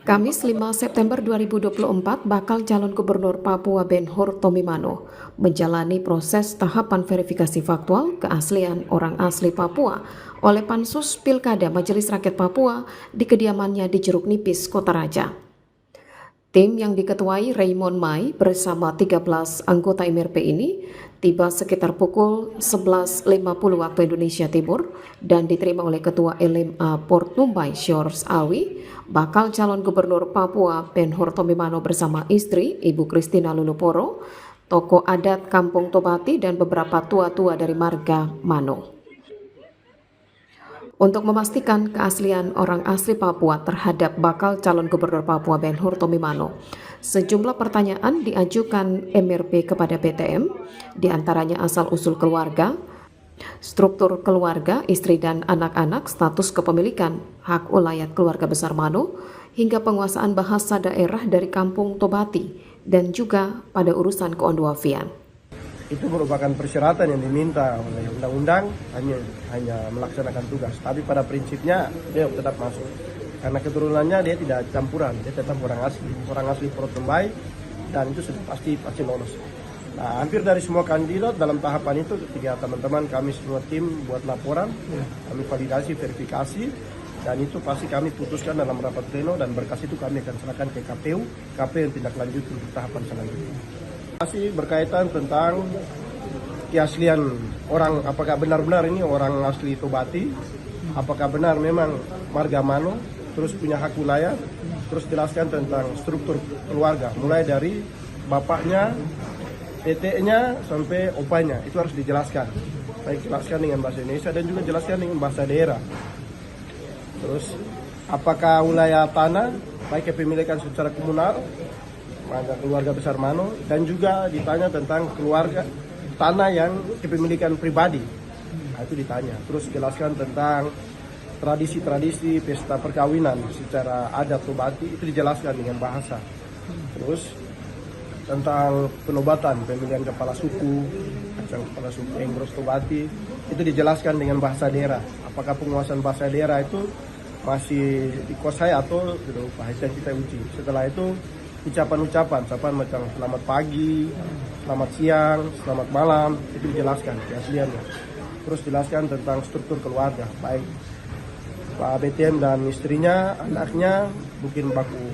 Kamis 5 September 2024, bakal calon gubernur Papua Ben-Hur Tomimano menjalani proses tahapan verifikasi faktual keaslian orang asli Papua oleh Pansus Pilkada Majelis Rakyat Papua di kediamannya di Jeruk Nipis, Kota Raja. Tim yang diketuai Raymond Mai bersama 13 anggota MRP ini tiba sekitar pukul 11.50 waktu Indonesia Timur dan diterima oleh Ketua LMA Port Numbai Shores Awi, bakal calon gubernur Papua Ben-Hur Tomimano bersama istri Ibu Christina Luluporo, tokoh adat Kampung Tobati dan beberapa tua-tua dari marga Mano. Untuk memastikan keaslian orang asli Papua terhadap bakal calon gubernur Papua Ben-Hur Tomimano, sejumlah pertanyaan diajukan MRP kepada BTM, diantaranya asal-usul keluarga, struktur keluarga, istri dan anak-anak, status kepemilikan, hak ulayat keluarga besar Mano, hingga penguasaan bahasa daerah dari Kampung Tobati, dan juga pada urusan keonduafian. Itu merupakan persyaratan yang diminta oleh undang-undang, hanya melaksanakan tugas. Tapi pada prinsipnya dia tetap masuk. Karena keturunannya dia tidak campuran, dia tetap orang asli Port Numbai, dan itu sudah pasti lolos. Nah, hampir dari semua kandidat dalam tahapan itu ketika teman-teman kami semua tim buat laporan, kami validasi, verifikasi, dan itu pasti kami putuskan dalam rapat pleno dan berkas itu kami akan serahkan ke KPU yang tindak lanjut untuk tahapan selanjutnya. Masih berkaitan tentang keaslian orang, apakah benar-benar ini orang asli Tobati, apakah benar memang marga Mano, terus punya hak wilayah, terus jelaskan tentang struktur keluarga, mulai dari bapaknya, teteknya, sampai opanya, itu harus dijelaskan. Baik jelaskan dengan bahasa Indonesia dan juga jelaskan dengan bahasa daerah. Terus, apakah wilayah tanah, baik kepemilikan secara komunal, keluarga besar Mano, dan juga ditanya tentang keluarga tanah yang kepemilikan pribadi. Nah, itu ditanya. Terus jelaskan tentang tradisi-tradisi pesta perkawinan secara adat Tobati, itu dijelaskan dengan bahasa. Terus tentang penobatan pemilihan kepala suku, kepala suku Enggros Tobati, itu dijelaskan dengan bahasa daerah. Apakah penguasaan bahasa daerah itu masih dikuasai atau tidak? Itu yang kita uji. Setelah itu ucapan macam selamat pagi, selamat siang, selamat malam, itu dijelaskan keasliannya. Terus jelaskan tentang struktur keluarga, baik Pak BTM dan istrinya, anaknya, mungkin baku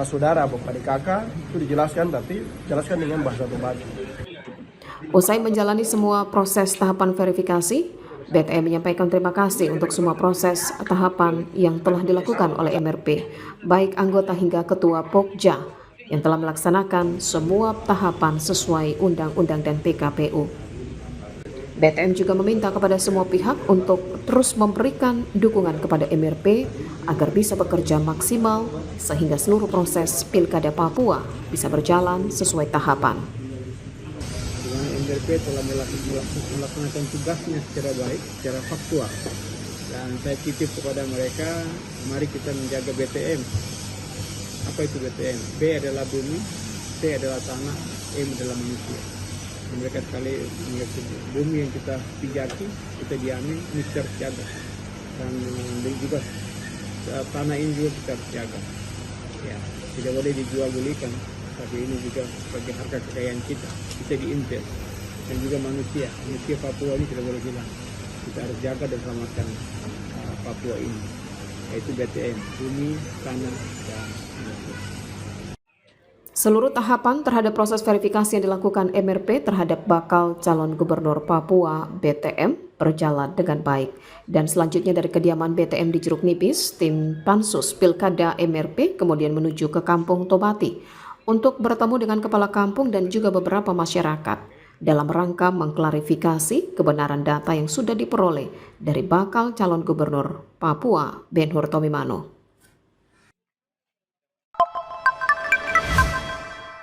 saudara, bapak adik kakak, itu dijelaskan, tapi jelaskan dengan bahasa Tobati. Usai menjalani semua proses tahapan verifikasi, BTM menyampaikan terima kasih untuk semua proses tahapan yang telah dilakukan oleh MRP, baik anggota hingga ketua Pokja, yang telah melaksanakan semua tahapan sesuai undang-undang dan PKPU. BTM juga meminta kepada semua pihak untuk terus memberikan dukungan kepada MRP agar bisa bekerja maksimal sehingga seluruh proses Pilkada Papua bisa berjalan sesuai tahapan. MRP telah melaksanakan tugasnya secara baik, secara faktual, dan saya titip kepada mereka, mari kita menjaga BTM. Apa itu BTM? B adalah bumi, T adalah tanah, M adalah manusia. Mereka sekali mengerti bumi yang kita pijaki, kita diami, ini kita harus jaga. Dan juga tanah ini juga kita harus jaga. Ya, tidak boleh dijual belikan, tapi ini juga sebagai harga kekayaan kita diinvest. Dan juga manusia Papua ini tidak boleh hilang. Kita harus jaga dan selamatkan Papua ini, yaitu BTM, bumi, tanah, dan manusia. Seluruh tahapan terhadap proses verifikasi yang dilakukan MRP terhadap bakal calon gubernur Papua BTM berjalan dengan baik. Dan selanjutnya dari kediaman BTM di Jeruk Nipis, tim Pansus Pilkada MRP kemudian menuju ke Kampung Tobati untuk bertemu dengan kepala kampung dan juga beberapa masyarakat dalam rangka mengklarifikasi kebenaran data yang sudah diperoleh dari bakal calon gubernur Papua Ben-Hur Tomimano.